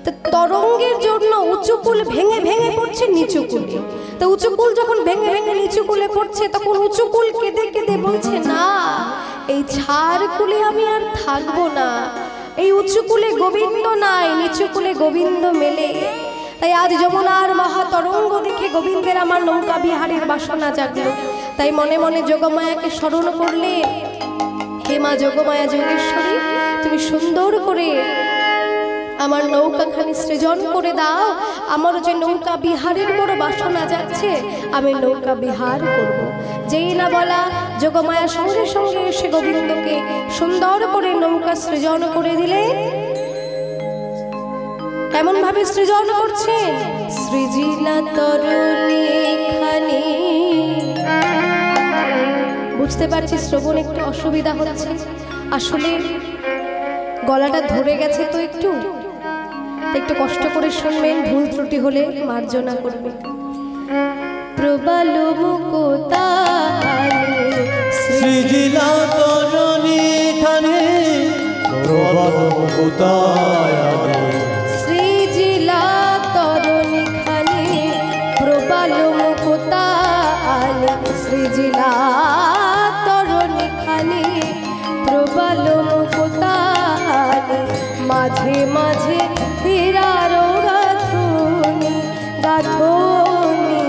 তো তরঙ্গের জন্য উঁচু কুল ভেঙে ভেঙে পড়ছে নিচু কুলে। তো উঁচু কুল যখন ভেঙে ভেঙে নিচু কুলে পড়ছে, তখন উঁচু কুল কেঁদে কেঁদে বলছে, না এই ছাড় কুলে আমি আর থাকবো না, এই উঁচু কুলে গোবিন্দ নাই, নিচু কুলে গোবিন্দ মেলে। তাই আজ যমুনার মহাতরঙ্গ দেখে গোবিন্দের আমার নৌকা বিহারের বাসনা জাগলো। তাই মনে মনে যোগমায়াকে স্মরণ করলে, হে মা যোগমায়া যোগেশ্বরী, তুমি সুন্দর করে আমার নৌকাখানি সৃজন করে দাও। আমার যে নৌকা বিহারের বড় বাসনা যাচ্ছে, আমি নৌকা বিহার করব। যেই না বলা, যোগমায়া সঙ্গে সঙ্গে এসে গোবিন্দকে সুন্দর করে নৌকা সৃজন করে দিলে। কেমন ভাবে সৃজন করছেন? সৃজিলা তরুণী খানি। বুঝতে পারছি শ্রবণ একটু অসুবিধা হচ্ছে, আসলে গলাটা ধরে গেছে তো একটু কষ্ট করে শুনবেন, ভুল ত্রুটি হলে মার্জনা করবে। প্রবাল মুকুতালে সৃজিলা তরুণী খানি, প্রবাল মুকুতালে সৃজিলা তরুণী খানি, প্রবাল মুকুতালে সৃজিলা তরুণী খানি, প্রবাল মুকুতালে মাঝে মাঝে হীরার গাঁথুনি গাঁথুনি,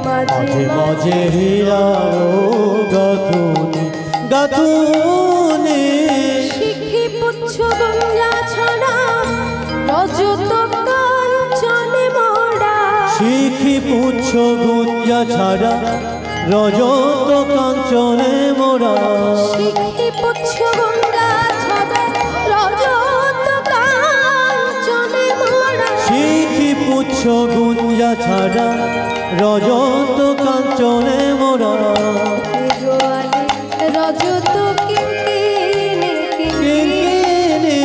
মাঝে মাঝে হীরার গাঁথুনি গাঁথুনি। শিখি পুচ্ছ গুঞ্জা ছড়া রজত কাঞ্চনে মোড়া, শিখি পুচ্ছ গুঞ্জা ছাড়া রজত কাঞ্চনে মোড়া। শিখি পুচ্ছ গুঞ্জা ছড়া রজত কাঞ্চনে মোড়া, শিখি পুচ্ছ গুঞ্জা ছাড়া রজত কাঞ্চনে মোড়া। রজত কিঙ্কিনি কিঙ্কিনি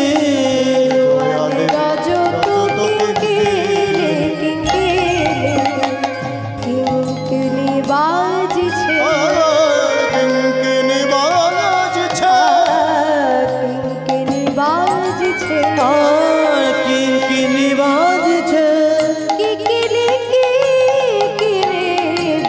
রজত কিঙ্কিনি কিঙ্কিনি, কিঙ্কিনি বাজছে কিঙ্কিনি বাজছে, কিঙ্কিনি বাজছে, কিঙ্কিনি বাজছে। কিকিলি কিকিলি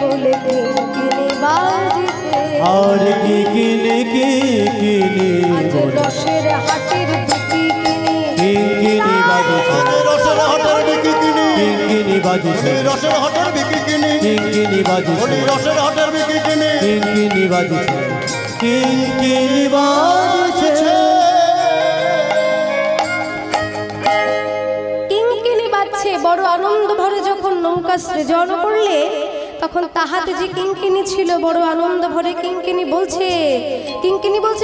বলে কিঙ্কিনি বাজছে। আর কিকিনি কিকিনি আজ রসের হাটের বিকিনি, কিঙ্কিনি বাজছে, রসের হাটের বিকিনি, কিঙ্কিনি বাজছে, রসের হাটের বিকিনি, কিঙ্কিনি বাজছে, রসের হাটের বিকিনি, কিঙ্কিনি বাজছে, কিঙ্কিনি বাজছে। কিঙ্কিনি বাজছে। বড় আনন্দ ভরে যখন নৌকা সৃজন করলে, তখন তাহাতে যে কিঙ্কিনি ছিল বড় আনন্দ ভরে কিঙ্কিনি বলছে,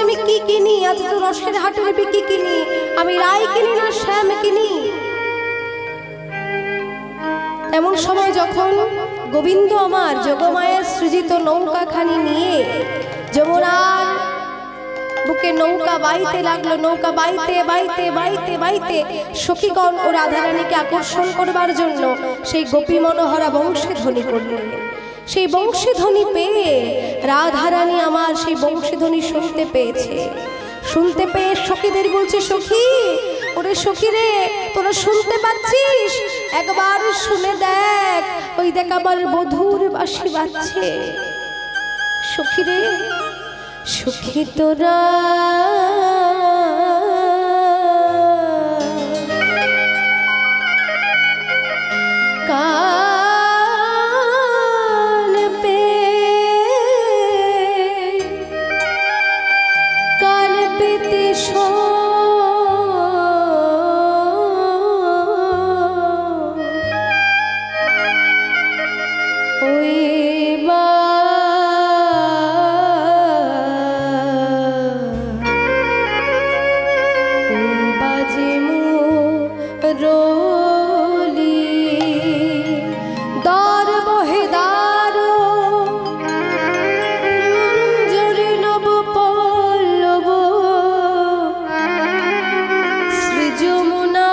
আমি কি কিনি? আজ তো রসের হাটের বিকি কিনি, আমি রায় কিনি না শ্যাম কিনি। এমন সময় যখন গোবিন্দ আমার যোগমায়ের সৃজিত নৌকাখানি নিয়ে যমুনার বুকে নৌকা বাইতে লাগলো, নৌকা বাইতে বাইতে বাইতে বাইতে সখীগণ ও রাধারানীকে আকর্ষণ করবার জন্য সেই গোপী মনোহরা বংশীধ্বনি করলেন। সেই বংশীধ্বনি পেয়ে রাধারানী আমার সেই বংশীধ্বনি শুনতে পেয়েছে। শুনতে পেয়ে সখীদের বলছে, সখী, ওরে সখী রে, তোরা শুনতে পাচ্ছিস? একবার শুনে দেখ, ওই দেখ আমার বধূর বাঁশি বাজছে। সখী রে, সখী তোরা কান পেতে ওই বাজে রোলি দার বহে দারো জরি নব পল্লব শ্রী যমুনা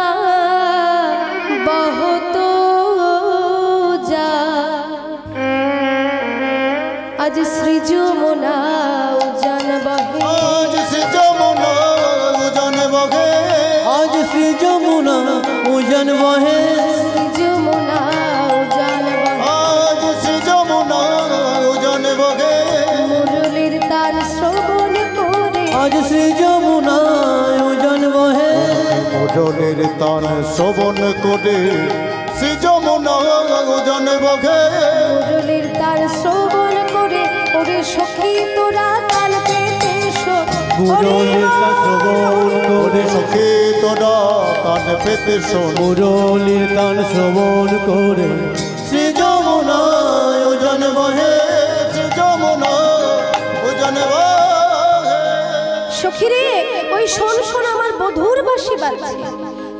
বহত যা। আজ শ্রী যমুনা উজান বহে, আজ শ্রী যমুনা উজান বহে, আজ শ্রী যমুনা উজান বহে যমুনা উজান বহে আজ শ্রী যমুনা উজান বহে মুরলীর তাল শ্রবণ করে আজ শ্রী যমুনা উজান বহে মুরলীর তান শ্রবণ করে শ্রী যমুনা উজান বহে মুরলীর তাল শ্রবণ করে ওরে সখী তোরা তাল পেতে শোন মুরলীর তাল শ্রবণ করে সখী তোরা কান পেতে শোন মুরলীর তাল শ্রবণ করে শ্রী যমুনা উজান বহে শ্রী যমুনা উজান বহে সখী রে ওই শোন শোন আমার বধুর বাঁশি বাজছে।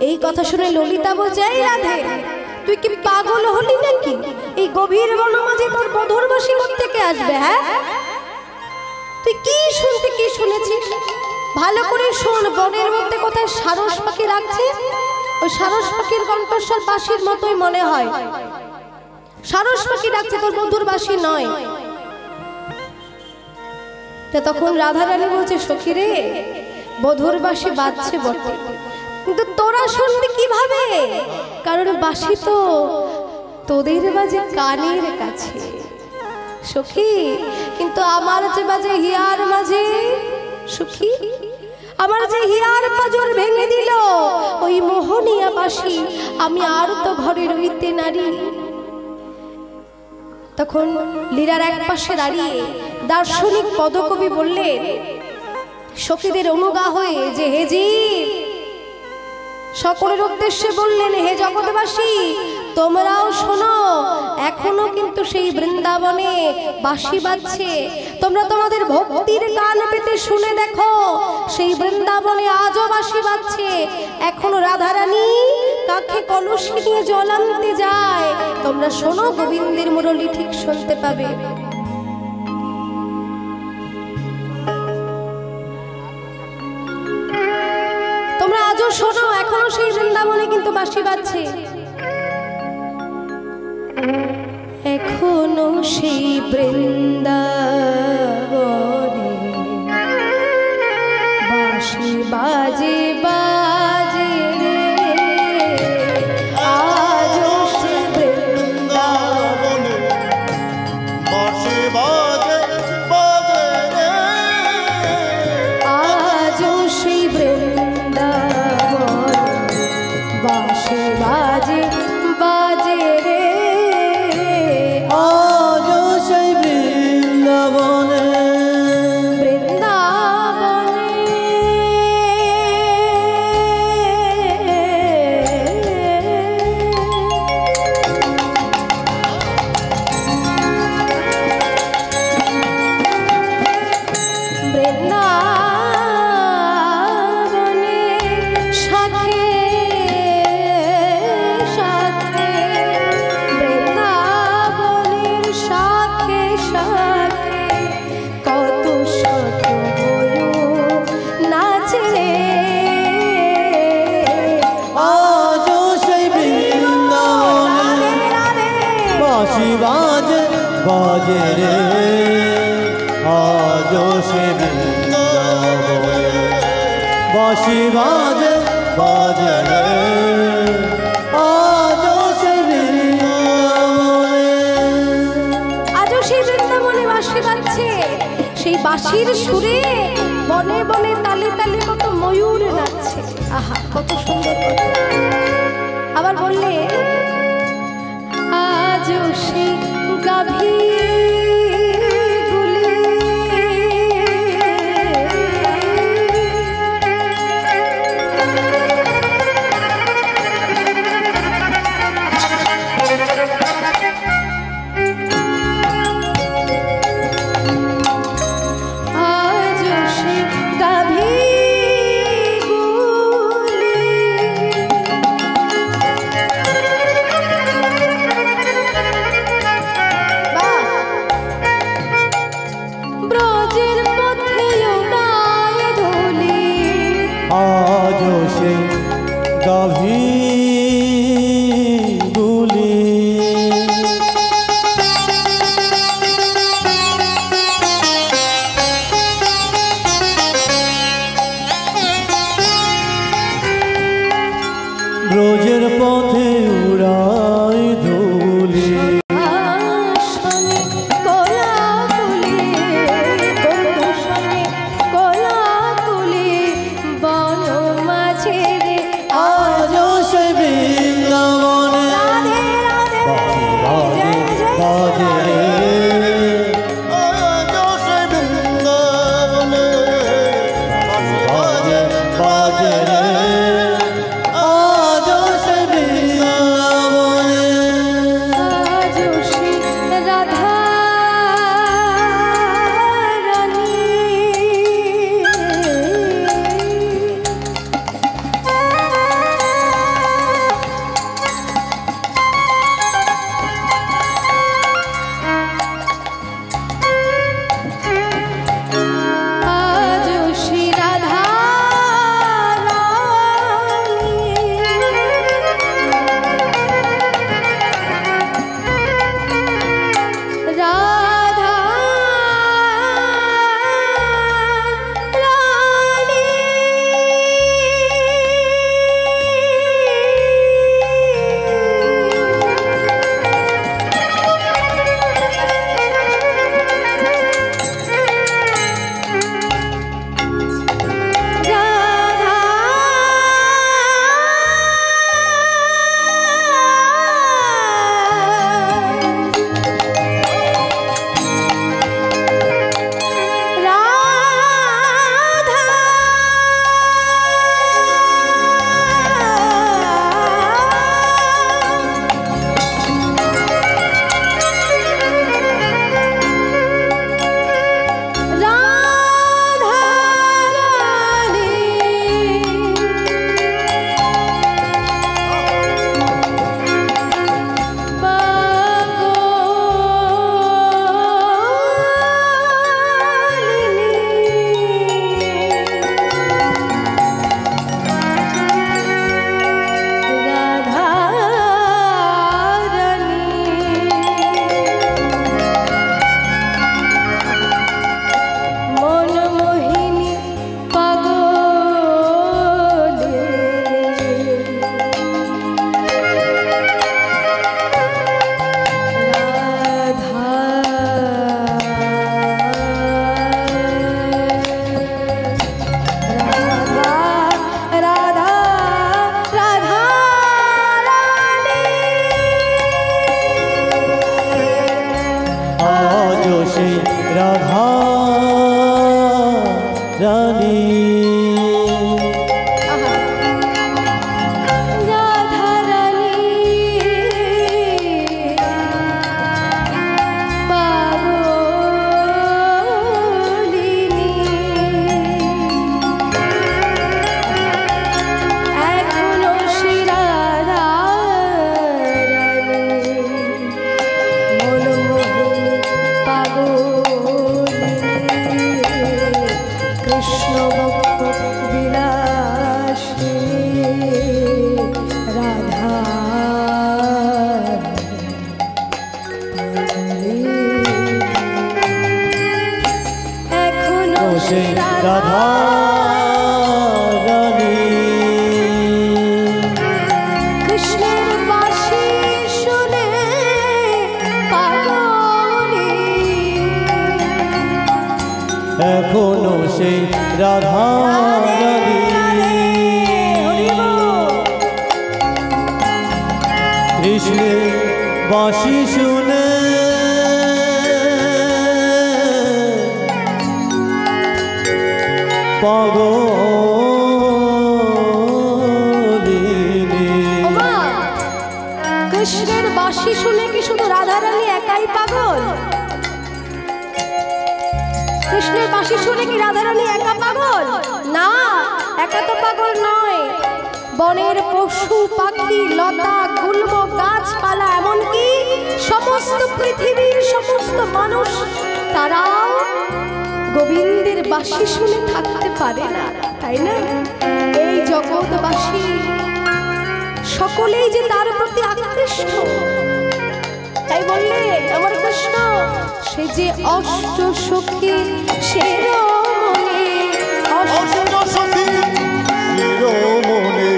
এই কথা শুনে ললিতা বলছে এই রাধে তুই কি পাগল হলি নাকি? এই গভীর বনমাঝে তোর বধুর বাঁশি থেকে আসবে? হ্যাঁ তুই কি শুনতে কি শুনেছিস ভালো করে শোন। বনের মধ্যে কোথায় সারস পাখি রাখছে, ওই সারস পাখির কণ্ঠস্বর বাঁশির মতোই মনে হয়। সারস পাখি ডাকছে, তোর বধুর বাঁশি নয়। তখন রাধারানী বলছে সখী রে বধুর বাঁশি বাজছে বটে, কিন্তু তোরা শুনবি কিভাবে? কারণ বাঁশি তো তোদের বাজে কানের কাছে সখী, কিন্তু আমার যে বাজে হিয়ার মাঝে। সখী আমার যে হিয়ার পাজর ভেঙে দিল ওই মোহনিয়া বাঁশি, আমি আর তো ঘরে রইতে নারী। তখন লীলার এক পাশে দাঁড়িয়ে দার্শনিক পদকবি বললেন সখীদের অনুগা হয়ে যে হে জীব, সকলের উদ্দেশ্যে বললেন হে জগৎবাসী তোমরাও শোনো, এখনো কিন্তু সেই বৃন্দাবনে বাঁশি বাজছে। তোমরা তোমাদের ভক্তির কান পেতে শুনে দেখো, সেই বৃন্দাবনে আজও বাঁশি বাজছে। এখনো রাধারানী কাকে কলসি নিয়ে জল আনতে যায়। তোমরা শোনো, গোবিন্দের মুরলী ঠিক শুনতে পাবে। তোমরা আজও শোনো, এখনো সেই বৃন্দাবনে কিন্তু বাঁশি বাজছে। এখনো সেই বৃন্দাবনে বাঁশি বাজে বাজে রে, আজও সেই বৃন্দাবনে বাঁশি বাজে বাজে রে আজও সেই বৃন্দাবনে বাঁশি বাজে বাজে রে, আজ সেই বৃন্দাবনে বৃন্দাবনে বৃন্দাবনে শাখে শাখে বৃন্দাবনের শাখে শাখে কত শত ময়ূর নাচে রে, আজ সেই বৃন্দাবনে বাঁশি বাজে বাজে রে, আজ সেই বৃন্দাবনে বাঁশি বাজে বাজে রে, আজ সেই বৃন্দাবনে। আজও সেই বৃন্দাবনে বাঁশি বাজছে। সেই বাঁশির সুরে বনে বনে তালে তালে কত ময়ূর নাচছে। আহা কত সুন্দর কথা। আবার বললে আজও সেই গাভী গাভীগুলি ব্রজে স্বর্গের পথে উড়াই ধুলি শোনে কোলাকুলি বন্ধু শোনে কোলাকুলি বন মাঝে রে আজ সেই বৃন্দাবনে রাধে রাধে বাজে বাজে রে আজ সেই বৃন্দাবনে বাজে বাজে রে আজ সেই বৃন্দাবনে আজ শ্রী রাধা রানী আজ শ্রী রাধা রানী রাধা রানী রাধা রাধা রাধা রানী রাধা রানী মনমোহিনী পাগলে রাধা রাধা রাধা রাধা রানী আজ সেই রাধা রানী রাধা রানী পাগলিনী এখনো শ্রী রাধা রানী মনমোহিনী পাগলিনী কৃষ্ণ ভক্ত বিলাসিনী রাধা এখনো সেই রাধা রানী কৃষ্ণের বাঁশি শুনে পাগলি এখনো সেই রাধা রানী কৃষ্ণের বাঁশি শুনে পাগলিনী ওমা, কৃষ্ণের বাঁশি শুনে কি শুধু রাধারানী একাই পাগল? কৃষ্ণের বাঁশি শুনে কি রাধারানী একা পাগল? না, একা তো পাগল নয়। বনের পশু পাখি লতা গুল্ম গাছপালা এমনকি সমস্ত পৃথিবীর সমস্ত মানুষ তারাও গোবিন্দের বাঁশি শুনে থাকতে পারে না, তাই না? এই জগৎবাসী সকলেই যে তার প্রতি আকৃষ্ট, তাই বললে আমার কৃষ্ণ সে যে অষ্ট সখী শিরোমণি, অষ্ট সখী শিরোমণি,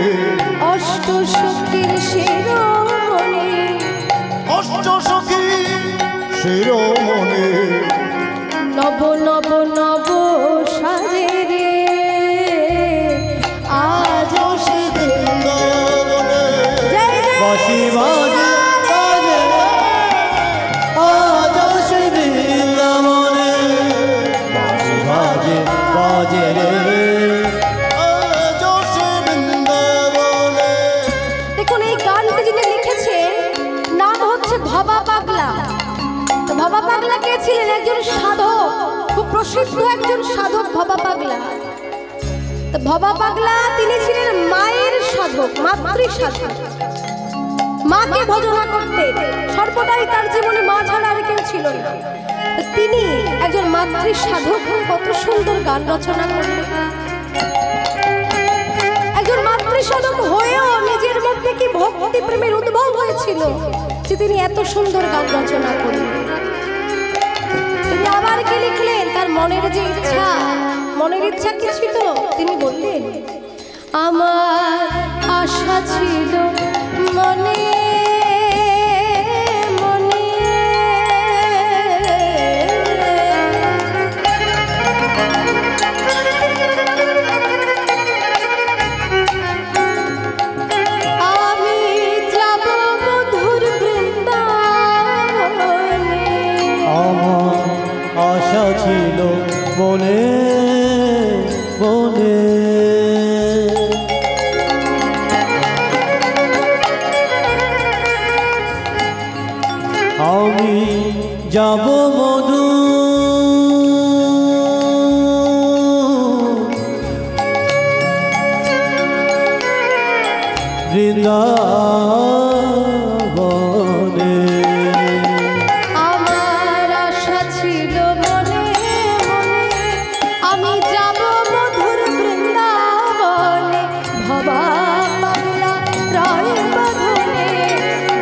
অষ্ট সখীর বাঁশি বাজে বাজে আজ সে বৃন্দাবনে বাঁশি বাজে বাজে রে আজ সে বৃন্দাবনে। দেখুন এই গানটি যিনি লিখেছে নাম হচ্ছে ভবা পাগলা। তো ভবা পাগলা কে ছিলেন? একজন সাধক, খুব প্রসিদ্ধ একজন সাধক ভবা পাগলা। তো ভবা পাগলা তিনি ছিলেন মায়ের সাধক, মাতৃ সাধক। মাকে ভজনা করতেন সর্বদাই, তার জীবনে মা ছাড়া আর কেউ ছিল না। তো তিনি একজন মাতৃ সাধক কত সুন্দর গান রচনা করলেন। একজন মাতৃ সাধক হয়েও নিজের মধ্যে কি ভক্তি প্রেমের উদ্ভব হয়েছিল যে তিনি এত সুন্দর গান রচনা করলেন। তিনি আবার কি লিখলেন? তার মনের যে ইচ্ছা, মনের ইচ্ছা কি ছিল? তিনি বললেন, আমার আশা ছিল মনে মনে, আমি যাব মধুর বৃন্দাবনে। আমার আশা ছিল মনে মনে আমি যাব মধু বৃন্দাবনে। আমার আশা ছিল মনে মনে, আমি যাব মধুর বৃন্দাবনে। ভবা পাগলা রয় বাঁধনে,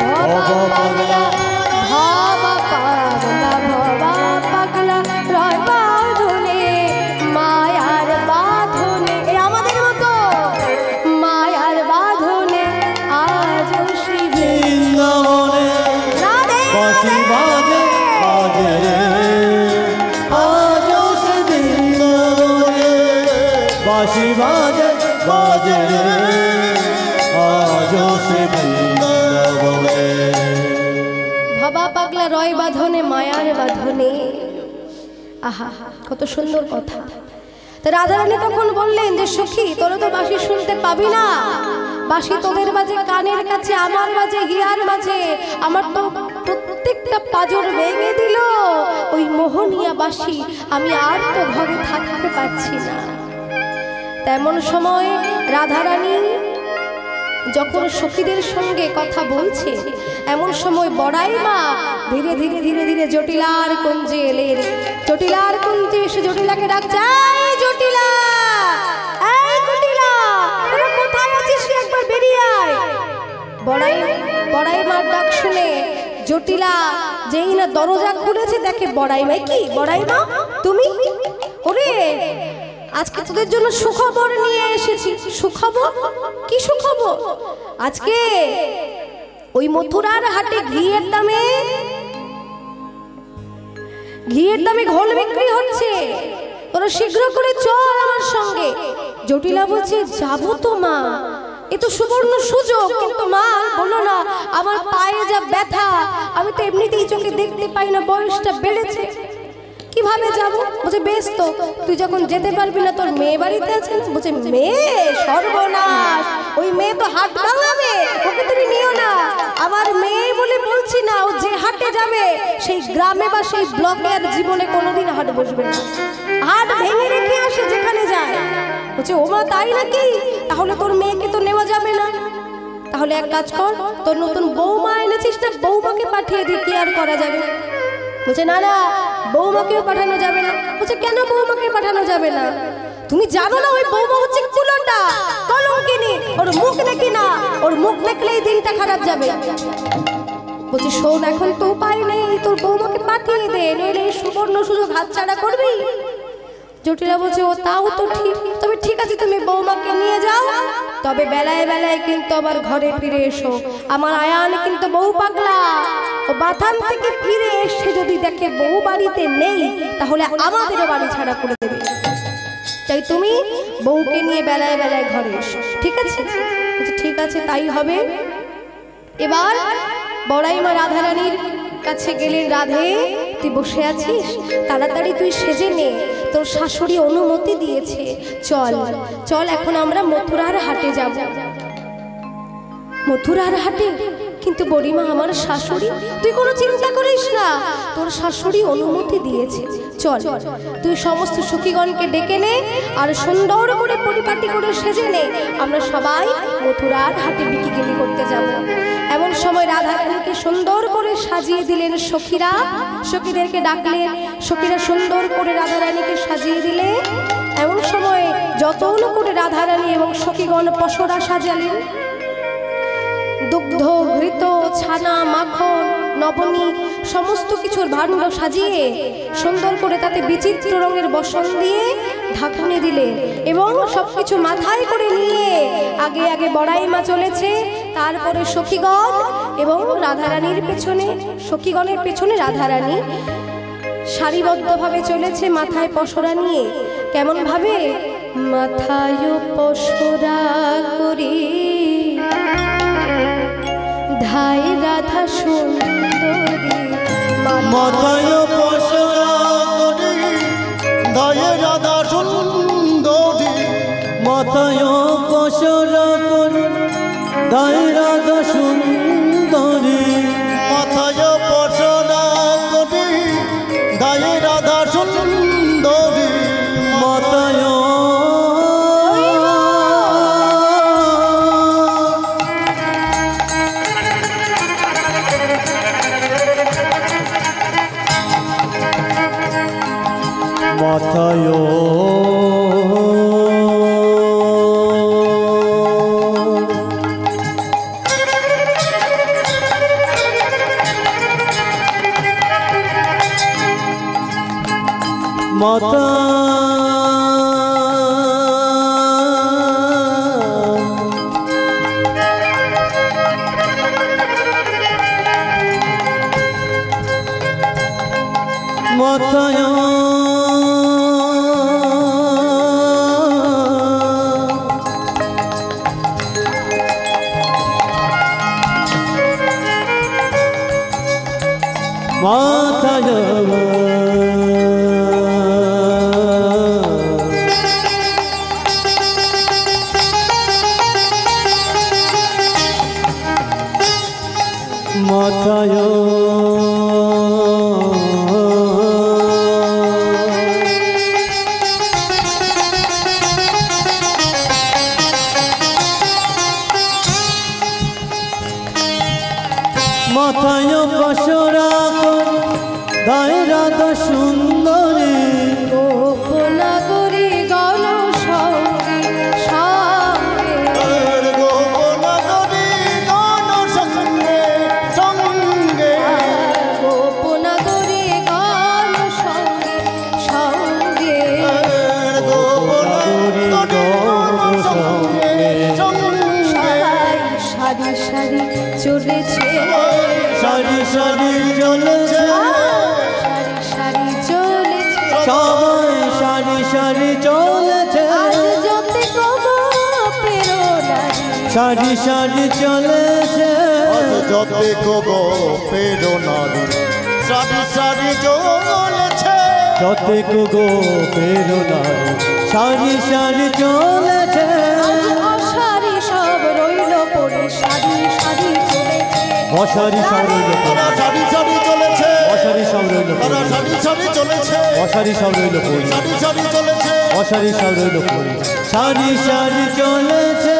ভবা পাগলা, ভবা পাগলা, ভবা পাগলা রয় বাঁধনে, মায়ার বাঁধনে। এই আমাদের মতো মায়ার বাঁধনে আজ শিবে বৃন্দাবনে বাঁশি বাজে বাজে রে আজ সে বৃন্দাবনে বাঁশি বাজে বাজে রে আজ সে বৃন্দাবনে। ভবা পাগলা রয় বাঁধনে, মায়ার বাঁধনে। আহা, কত সুন্দর কথা। তো রাধারানী তখন বললেন যে সখী, তোরা তো বাঁশি শুনতে পাবি না, বাঁশি তোদের বাজে কানের কাছে, আমার বাজে হিয়ার মাঝে। আমার তো প্রত্যেকটা পাঁজর ভেঙে দিল ওই মোহনিয়া বাঁশি, আমি আর তো ঘরে থাকতে পারছি না। তেমন সময় রাধারানী যখন সখীদের সঙ্গে কথা বলছে, এমন সময় বড়াই মা ধীরে ধীরে ধীরে ধীরে জটিলার কুঞ্জে এলেন। জটিলার কুঞ্জে এসে জটিলাকে ডাকছে, এই জটিলা, এই জটিলা, তোরা কোথায় আছিস? একবার বেরিয়ে আয়। বড়াই মার ডাক শুনে জটিলা যেই না দরজা খুলেছে, দেখে বড়াই মা। কি বড়াই মা তুমি? ওরে আজকে তোদের জন্য সুখবর নিয়ে এসেছি। সুখবর? কি সুখবর? আজকে ওই মথুরার হাটে ঘিয়ের দামে ঘোল বিক্রি হচ্ছে, তোরা শীঘ্র করে চল আমার সঙ্গে। জটিলা বলছে, যাবো তো মা, এ তো সুবর্ণ সুযোগ, কিন্তু মা বলো না, আমার পায়ে যা ব্যথা, আমি তো এমনিতেই চোখে দেখতে পাই না, বয়সটা বেড়েছে, কিভাবে যাব? বলছে বেশ, তো তুই যখন যেতে পারবি না, তোর মেয়ে বাড়িতে আছে না? বলছে মেয়ে? সর্বনাশ, ওই মেয়ে তো হাট ভাঙাবে, ওকে তুমি নিও না। আমার মেয়ে বলে বলছি না, ও যে হাটে যাবে সেই গ্রামে বা সেই ব্লকে আর জীবনে কোনোদিন হাট বসবে না, হাট ভেঙে রেখে আসে যেখানে যায়। বলছে ও মা তাই নাকি? তাহলে তোর মেয়েকে তো নেওয়া যাবে না। তাহলে এক কাজ কর, তোর নতুন বৌমা এনেছিস না, বৌমাকে পাঠিয়ে দিই, কি আর করা যাবে? বলছে না না, বৌমাকেও পাঠানো যাবে না। বলছে কেন বৌমাকে পাঠানো যাবে না? তুমি জানো না ওই বৌমা হচ্ছে কুলোটা, কলঙ্কিনী, ওর মুখ দেখি না, ওর মুখ দেখলেই দিনটা খারাপ যাবে। বলছে শোন, এখন তো উপায় নেই, তোর বৌমাকে পাঠিয়ে দে, নইলে এই সুবর্ণ সুযোগ হাতছাড়া করবি। জটিলা বলছে ও তাও তো ঠিক, তবে ঠিক আছে তুমি বৌমাকে নিয়ে যাও, তবে বেলায় বেলায় কিন্তু আবার ঘরে ফিরে এসো। আমার আয়ান কিন্তু বউ পাগলা, ও বাথান থেকে ফিরে এসে যদি দেখে বউ বাড়িতে নেই, তাহলে আমাদেরও বাড়ি ছাড়া করে দেবে। তাই তুমি বউকে নিয়ে বেলায় বেলায় ঘরে এসো, ঠিক আছে? বলছে ঠিক আছে তাই হবে। এবার বড়াই মা রাধারানীর কাছে গেলেন, রাধে তুই বসে আছিস, তাড়াতাড়ি তুই সেজে নে, তোর শাশুড়ি অনুমতি দিয়েছে, চল চল এখন আমরা মথুরার হাটে যাব। মথুরার হাটে? কিন্তু বড়িমা আমার শাশুড়ি। তুই কোনো চিন্তা করিস না, তোর শাশুড়ি অনুমতি দিয়েছে, চল তুই সমস্ত সখীগণকে ডেকে নে আর সুন্দর করে পরিপাটি করে সেজে নে, আমরা সবাই মথুরার হাটে বিকিকিনি করতে যাব। এমন সময় রাধারানীকে সুন্দর করে সাজিয়ে দিলেন সখীরা, সখীদেরকে ডাকলেন, সখীরা সুন্দর করে রাধারানীকে সাজিয়ে দিলে। এমন সময় যতন করে রাধারানী এবং সখীগণ পসরা সাজালেন, দুগ্ধ ঘৃত ছানা মাখন নবনী সমস্ত কিছুর ভাণ্ড সাজিয়ে সুন্দর করে তাতে বিচিত্র রঙের বসন দিয়ে ঢাকুনি দিলেন এবং সবকিছু মাথায় করে নিয়ে আগে আগে বড়াই মা চলেছে, তারপরে সখীগণ এবং রাধারানীর পেছনে, সখীগণের পেছনে রাধারানী সারিবদ্ধভাবে চলেছে মাথায় পসরা নিয়ে। কেমন ভাবে? মাথায় পসরা করি ধাই রাধা সুন্দরী, মাথায় পসরা করি ধাই রাধা সুন্দরী, মাথায় পসরা করি ধাই রাধা সুন্দরী, মাথায় পসরা করি ধাই রাধা সুন্দরী, মাথায় মাথায় মাতা মাথায় মাথায় মাথায় পসরা ধাই রাধা সুন্দরী, গোপনাগরী গণ সঙ্গে সঙ্গে, গোপনাগরী গণ সঙ্গে সঙ্গে, গোপনাগরী গণ সঙ্গে সঙ্গে, গোপনাগরী গণ সঙ্গে সঙ্গে, সারি সারি চলেছে, সারি সারি চলেছে, সারি সারি চলেছে, সবাই সারি সারি চলেছে, যতে সারি সারি চলেছে, যতে গো প্রেরণারি সারি সারি চলেছে, যতে গো প্রেরণারি সারি সারি চলেছে, অসারি সব রইল পড়ে, সারি সারি চলেছে, অসারি সব রইল তারা সারি সারি চলেছে, অসারি সব রইল তারা সারি সারি চলেছে, অসারি সব রইল পড়ি, সারি সারি চলেছে, অসারি সব রইল পড়ি, সারি সারি চলেছে,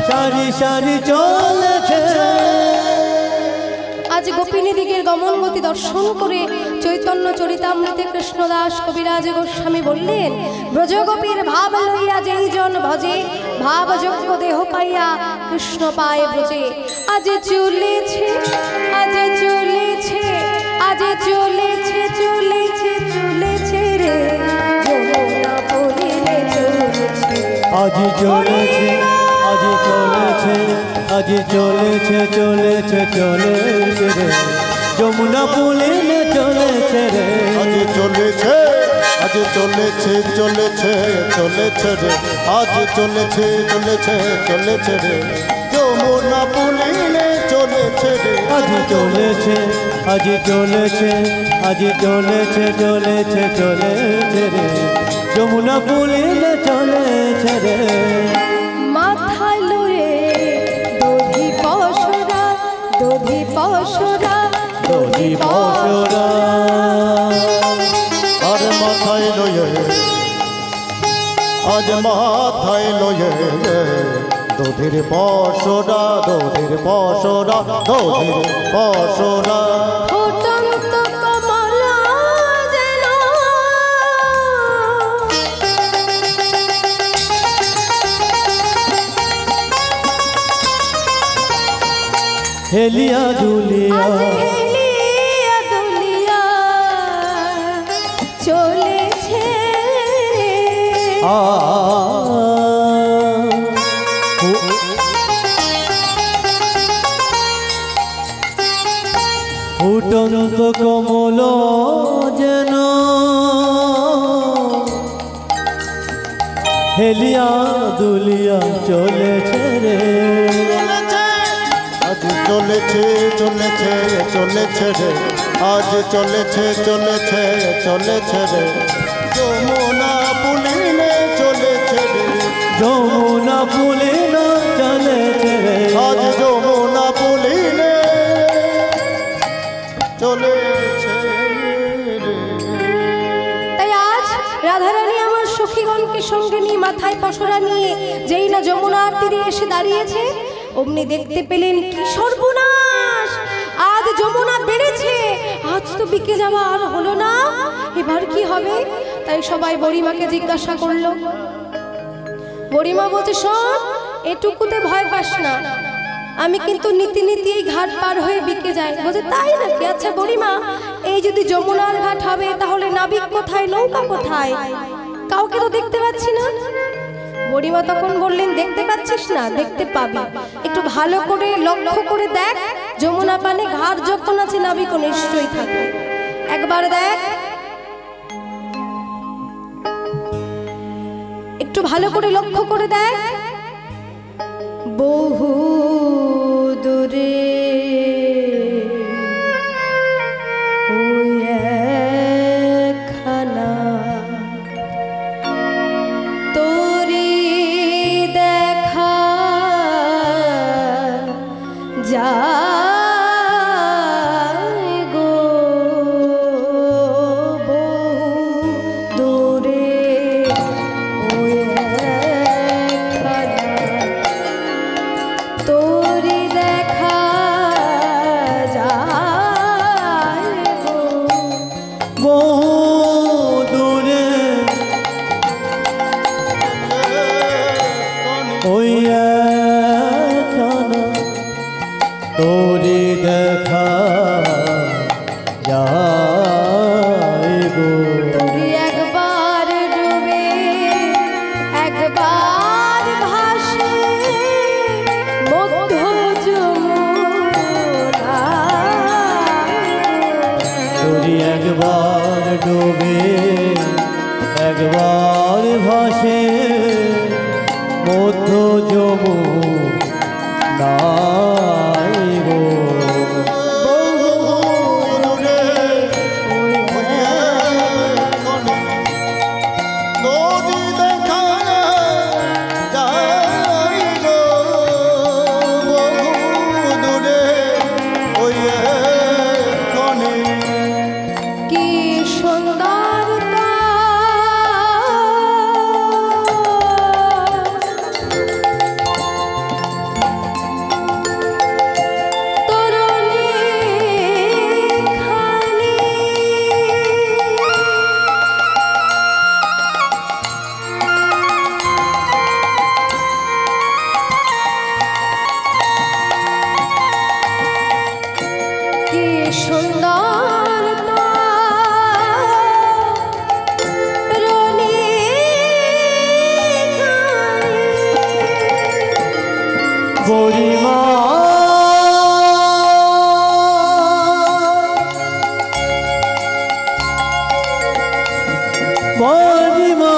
সারি সারি চলেছে। আজ গোপিনী দিগের গমনগতি দর্শন করে চৈতন্য চরিতামৃতে কৃষ্ণদাস কবিরাজ গোস্বামী বললেন, ব্রজগোপীর ভাব লইয়া যেই জন ভজে, ভাবযোগ্য দেহ পাইয়া কৃষ্ণ পায় ব্রজে। আজ চলেছে, আজ চলেছে, আজ চলেছে, চলেছে চলেছে রে যমুনা পরিলে চলেছে, আজি চলেছে, আজি চলেছে, আজি চলেছে, চলেছে চলেছে রে যমুনা পুলিনে চলেছে রে, আজ চলেছে, আজ চলেছে চলেছে চলেছে রে, আজ চলেছে চলেছে চলেছে রে যমুনা পুলিনে চলেছে। আজি চলেছে আজি চলেছে আজি চলেছে চলেছে চলেছে রে যমুনা পুলিনে চলেছে রে মাথায় লয়ে দধি পশরা দধি পশরা দধি পশরা আর মাথায় লয়ে আজ মাথায় লয়ে দধির পশরা দধির পশরা দধির পশরা ফুটন্ত কমলা যেন হেলিয়া দুলিয়া আজ হেলিয়া দুলিয়া চলেছে আ ফুটন্ত কমল যেন হেলিয়া দুলিয়া চলেছে রে আজ চলেছে চলেছে চলেছে রে আজ চলেছে চলেছে চলেছে রে যমুনা পুলিনে চলেছে রে যমুনা পুলিনে চলেছে রে আজ যমুনা পুলিনে চলেছে রে তাই আজ রাধারানী আমার সখীগণকে সঙ্গে নিয়ে মাথায় পশরা নিয়ে যেই না যমুনার তীরে এসে দাঁড়িয়েছে অমনি দেখতে পেলেন কি সর্বনাশ আজ যমুনা বেড়েছে আজ তো বিকে যাওয়া আর হলো না এবার কি হবে তাই সবাই বুড়িমাকে জিজ্ঞাসা করলো বুড়িমা বলছে শোন এটুকুতে ভয় পাস না আমি কিন্তু নীতি নীতি এই ঘাট পার হয়ে বিকে যাই বলছে তাই নাকি আচ্ছা বুড়িমা এই যদি যমুনার ঘাট হবে তাহলে নাবিক কোথায় নৌকা কোথায় কাউকে তো দেখতে পাচ্ছি না বুড়িমা তখন বললেন দেখতে পাচ্ছিস না দেখতে পাবি একটু ভালো করে লক্ষ্য করে দেখ যমুনা পানে ঘাট যখন আছে নাবিকও নিশ্চয়ই থাকবে একবার দেখ একটু ভালো করে লক্ষ্য করে দেখ বহু দূরে ওই একখানা তোরি দেখা যায় গো বহু দূরে ওই একখানা তোরি দেখা যায় গো বহু দূরে ওই একখানা তোরি দেখা যায় গো তোরি একবার ডুবে একবার ভাসে মধ্য যমুনা তোরি একবার ডুবে একবার ভাসে মধ্য যমুনায় গো নদী দেখা যায় গো বহু দূরে ওই কনে কি সুন্দরতা তরুণী খানি কি সুন্দরতা রনি বুড়িমা বুড়িমা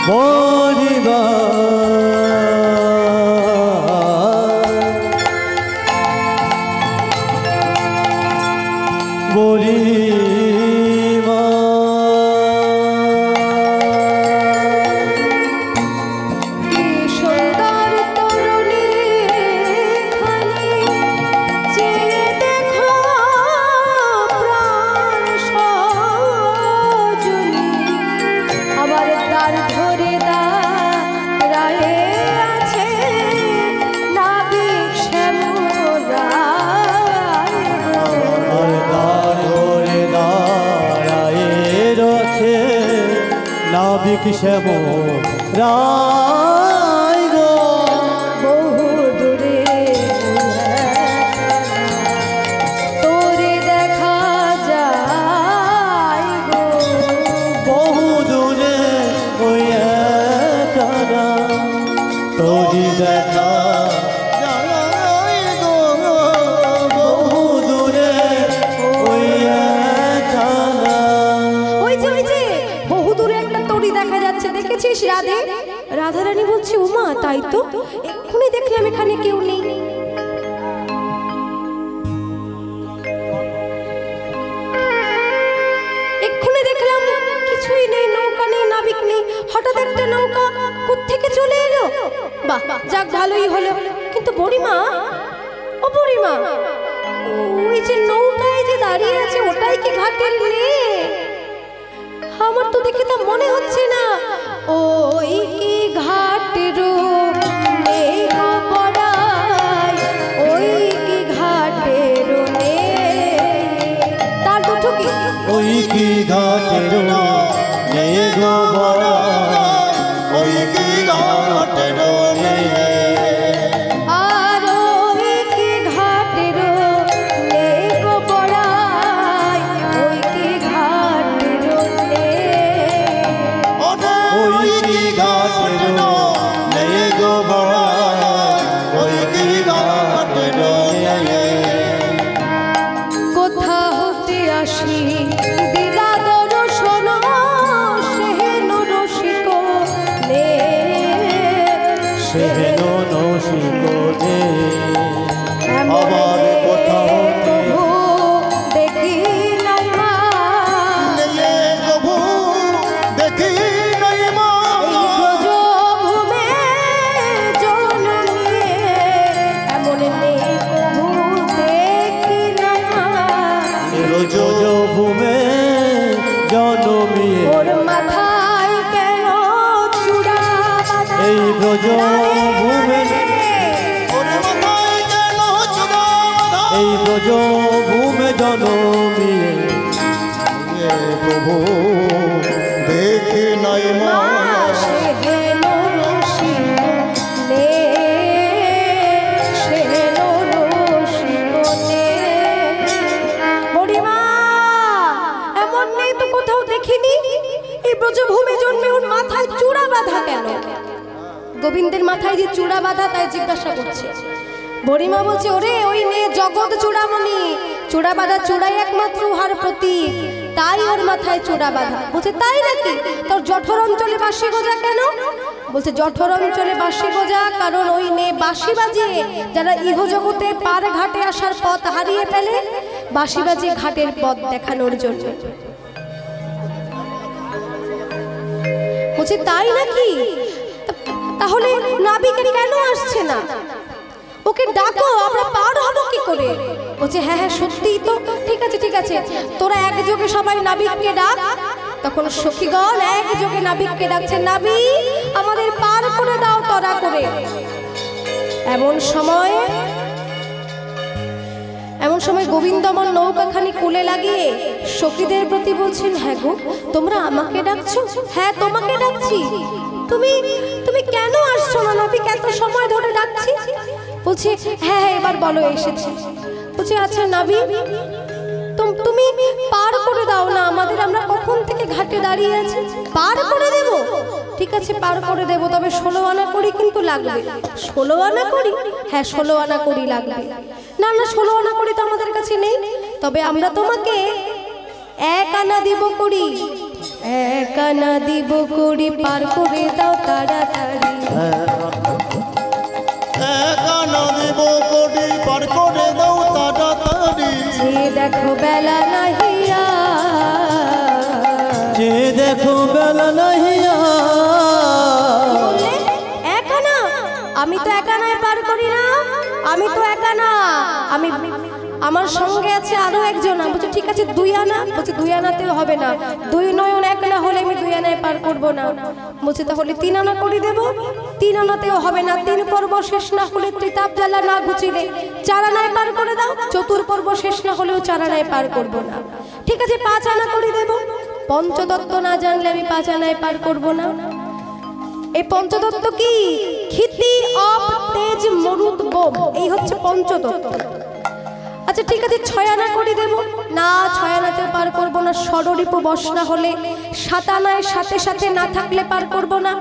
বলিবা বলিবা কি সুন্দর তরুণী খানি চেয়ে দেখো প্রাণ সজনী আবার তার ধরে দাঁড়ায়ে আছে নাবিক শ্যামরায় আর তার ধরে দাঁড়ায়ে রছে নাবিক শ্যাম রায় গো বহু দূরে তোরে দেখা যায় গো বহু দূরে ওই একখানা তোরি দেখা যায় গো বহু দূরে ওই একখানা ওই যে বহু দূরে একটা তরি দেখা যাচ্ছে দেখেছিস রাধে রাধারানী বলছে উমা তাই তো এক্ষুনি দেখলাম এখানে কেউ নেই এক্ষুনি দেখলাম কিছুই নেই নৌকা নেই নাবিক নেই হঠাৎ একটা নৌকা কোত্থেকে চলে এলো বাহ যাক ভালোই হলো কিন্তু বুড়িমা ও বুড়িমা ওই যে নৌকায় যে দাঁড়িয়ে আছে ওটাই কি ঘাটের নে আমার তো দেখে তা মনে হচ্ছে না ওই কি ঘাটের ওই কি ঘাটের নে তার দুটো কি ওই কি ঘাটের মেঘ বড়া ওই কি ঘাটের আর ওই কি ঘাটের নে গো বড়াই ওই কি ঘাটের নে ওই কি ঘাটের মেঘ বড়া ওই কি ঘাটের কোথা হতে আসি দিদা দর্শন সেহেন রসিক নে সেহেন নসিক দে এমন আবার কোথা হতে প্রভু দেখি নাই মা নেয়ে কভু দেখি নাই মা এই ব্রজভূমে জননী এমন নেই প্রভু দেখি নাই মা রোজ ভূমে জনমিয়ে ওর মাথায় কেন চূড়া বাঁধা এই ব্রজ ভূমে ওরে মাথায় কেন চূড়া বাঁধা? এই ব্রজ ভূমে জনমিয়ে এ প্রভু দেখি নাই মা সেহেন রসিক নে সেহেন রসিক নে বুড়িমা এমন নেই তো কোথাও দেখিনি এই ব্রজভূমি জন্মে ওর মাথায় চূড়া বাঁধা কেন গোবিন্দের মাথায় যে চূড়া বাঁধা তাই জিজ্ঞাসা করছে বুড়িমা বলছে ওরে ওই নে জগৎ চূড়ামণি চূড়া বাঁধা চূড়াই একমাত্র উহার প্রতীক তাই ওর মাথায় চূড়া বাঁধা বলছে তাই নাকি তোর জঠর অঞ্চলে বাঁশি গোজা কেন বলছে জঠর অঞ্চলে বাঁশি গোজা কারণ ওই নে বাঁশি বাজিয়ে যারা ইহ জগতে পার ঘাটে আসার পথ হারিয়ে ফেলে বাঁশি বাজিয়ে ঘাটের পথ দেখানোর জন্য বলছে তাই নাকি তাহলে নাবিকে কেন আসছে না ওকে ডাকো আমরা পার হব কি করে বলছে হ্যাঁ হ্যাঁ সত্যিই তো ঠিক আছে তোরা একযোগে সবাই নাবিককে ডাক তখন সখীগণ একযোগে নাবিককে ডাকছে নাবি আমাদের পার করে দাও তরা করে এমন সময় গোবিন্দমন নৌকাখানি কুলে লাগিয়ে সখীদের প্রতি বলছেন হ্যাঁ গো তোমরা আমাকে ডাকছো হ্যাঁ তোমাকে ডাকছি তুমি কেন আসছো না নাবিক এত সময় ধরে ডাকছি বলছে হ্যাঁ এবার বলো এসেছি বলছে আচ্ছা নাবি তুমি পার করে দাও না আমাদের আমরা কখন থেকে ঘাটে দাঁড়িয়ে আছি পার করে দেব ঠিক আছে পার করে দেব তবে 16 আনা করি কিন্তু লাগবে 16 আনা করি হ্যাঁ 16 আনা করি লাগবে না 16 আনা করি তো আমাদের কাছে নেই তবে আমরা তোমাকে 1 আনা দিব করি একানা দিব করি পার করে দাও তাড়াতাড়ি। একানা দিব করি পার করে দাও তাড়াতাড়ি। যে দেখো বেলা নাহিয়া, যে দেখো বেলা নাহিয়া। বললে একা না, আমি তো একা নয় পার করি না, আমি তো একা না, আমি আমার সঙ্গে আছে আরো একজন। বলছে ঠিক আছে 2 আনা। বলছে 2 আনাতেও হবে না, 2 নয়ন 1 না হলে আমি 2 আনায় পার করব না। বলছে তাহলে 3 আনা করে দেব। 3 আনাতেও হবে না, 3 পর্ব শেষ না হলে ত্রিতাপ জ্বালা না ঘুচিলে 4 আনায় পার করে দাও। 4 পর্ব শেষ না হলেও 4 আনায় পার করব না। ঠিক আছে 5 আনা করে দেব। পঞ্চদত্ত না জানলে আমি 5 আনায় পার করব না। এই পঞ্চদত্ত কি? ক্ষিতি, অপ, তেজ, মরুদ, বোম, এই হচ্ছে পঞ্চদত্ত। আচ্ছা ঠিক আছে 6 আনা করে দেব। না 6 আনাতে পার করব না। ষড়রিপু বশ না হলে 7 আনায় সাথে সাথে না থাকলে পার করব না।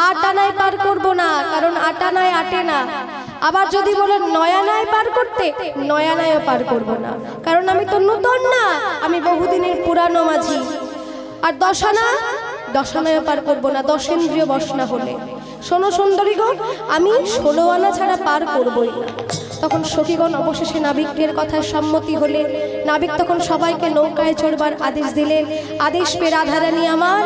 8 আনায় পার করব না, কারণ 8 আনায় আটে না। আবার যদি বলো 9 আনায় পার করতে, 9 আনায়ও পার করব না, কারণ আমি তো নতুন না, আমি বহুদিনের পুরানো মাঝি। আর 10 আনা, 10 আনায়ও পার করব না, 10 ইন্দ্রিয় বশ না হলে। শোনো সুন্দরী গো, আমি 16 আনা ছাড়া পার করবই না। তখন সখীগণ অবশেষে নাবিকের কথায় সম্মতি হলে নাবিক তখন সবাইকে নৌকায় চড়বার আদেশ দিলেন। আদেশ পেয়ে রাধারানী আমার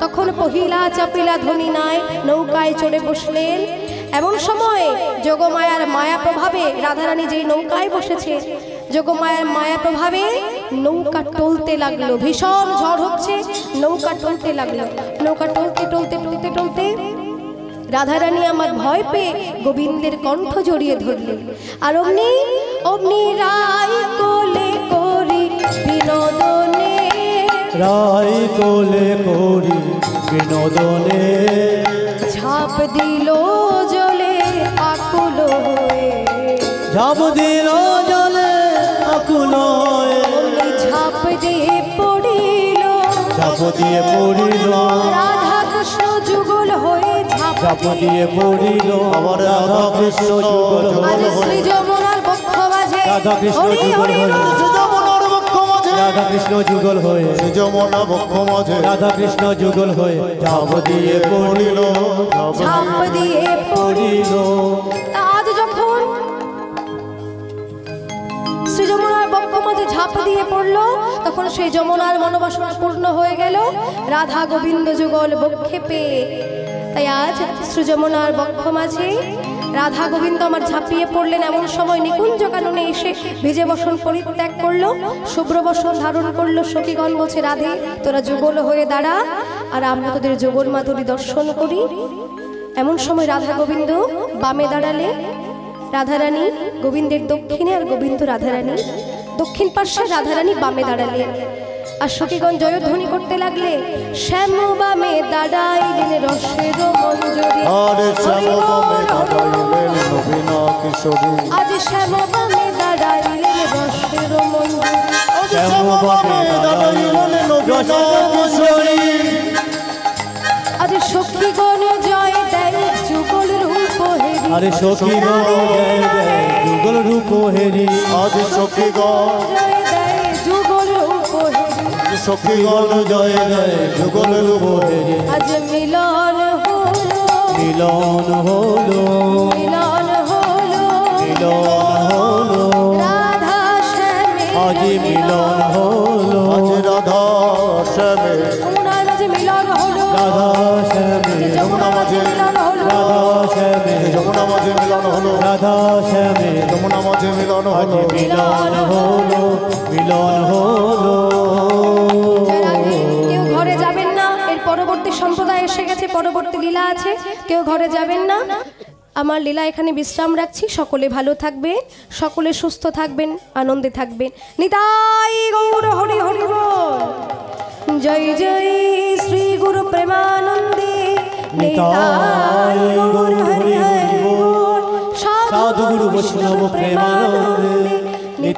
তখন পহিলা চাপিলা ধ্বনি নাই নৌকায় চড়ে বসলেন। এমন সময় যোগমায়ার মায়া প্রভাবে রাধারানী যেই নৌকায় বসেছে, যোগমায়ার মায়া প্রভাবে নৌকা টলতে লাগলো। ভীষণ ঝড় হচ্ছে, নৌকা টলতে লাগলো। নৌকা টলতে টলতে টলতে টলতে রাধারানী আমার ভয় পেয়ে গোবিন্দের কণ্ঠ জড়িয়ে ধরলে। আর অমনি অমনি রায় কোলে করি বিনোদনে, রাই কোলে করি বিনোদনে, ঝাঁপ দিল জলে আকুল হয়ে, ঝাঁপ দিল জলে আকুল হয়ে, ঝাঁপ দিয়ে পড়িল, ঝাঁপ দিয়ে পড়িল, রাধা কৃষ্ণ যুগল হয়ে ঝাঁপ দিয়ে পড়িল, আমার রাধা কৃষ্ণ যুগল আজ হয়ে। শ্রী যমুনার বক্ষ বাজে, রাধা কৃষ্ণ হরি যুগল হরি হয়ে, যমুনার বক্ষ মাঝে, রাধা কৃষ্ণ যুগল হয়ে, যমুনা বক্ষ মাঝে, রাধা কৃষ্ণ যুগল হয়ে, ঝাঁপ দিয়ে পড়িল, ঝাঁপ দিয়ে পড়িল। আজ যখন শ্রী যমুনার বক্ষ মাঝে ঝাঁপ দিয়ে পড়লো, তখন সেই যমুনার মনোবাসনা পূর্ণ হয়ে গেল রাধা গোবিন্দ যুগল বক্ষে পেয়ে। তাই আজ শ্রী যমুনার বক্ষ মাঝে রাধা গোবিন্দ আমার ঝাঁপিয়ে পড়লেন। এমন সময় নিকুঞ্জ কাননে এসে ভিজে বসন পরিত্যাগ করলো, শুভ্র বসন ধারণ করলো। সখীগণ বলছে রাধে তোরা যুগল হয়ে দাঁড়া, আর আমরা তোদের যুগল মাধুরী দর্শন করি। এমন সময় রাধা গোবিন্দ বামে দাঁড়ালে, রাধারানী গোবিন্দের দক্ষিণে আর গোবিন্দ রাধারানী দক্ষিণ পার্শ্বে, রাধারানী বামে দাঁড়ালেন। আর সখীগণ জয়ধ্বনি করতে লাগলে, শ্যাম বামে দাঁড়াইলেন রসের মঞ্জরি, আরে শ্যাম বামে দাঁড়াইলেন নবীনা কিশোরী, আজ শ্যাম বামে দাঁড়াইলেন রসের মঞ্জরি, শ্যাম বামে দাঁড়াইলেন নবীনা কিশোরী, আজ সখীগণ জয় দেয় যুগল রূপ হেরি, আরে সখীগণ জয় দেয় যুগল রূপ হেরি, আজ সখীগণ জয় দেয় যুগল রূপ হেরি, সখীগণ জয় দেয় যুগল রূপ হেরি। আজ মিলন হলো, মিলন হলো, মিলন হলো, মিলন হলো, রাধা শ্যামে, আজ মিলন হলো, আজ রাধা শ্যামে, যমুনার মাঝে মিলন হলো, রাধা শ্যামে, যমুনা মাঝে মিলন হলো, রাধা শ্যামে, যমুনা মাঝে মিলন হলো, রাধা শ্যামে, যমুনা মাঝে মিলন আজ হলো। মিলন হলো, মিলন হলো। জয় রাধে। কেউ ঘরে যাবেন না, এর পরবর্তী সম্প্রদায় এসে গেছে, পরবর্তী লীলা আছে, কেউ ঘরে যাবেন না। আমার লীলা এখানে বিশ্রাম রাখছি। সকলে ভালো থাকবে, সকলে সুস্থ থাকবেন, আনন্দে থাকবেন। নিতাই গৌর হরি হরি বল। জয় জয় শ্রী গুরু প্রেমানন্দে, নিতাই গৌর হরি হরি বল। সাধু গুরু বৈষ্ণব প্রেমানন্দে।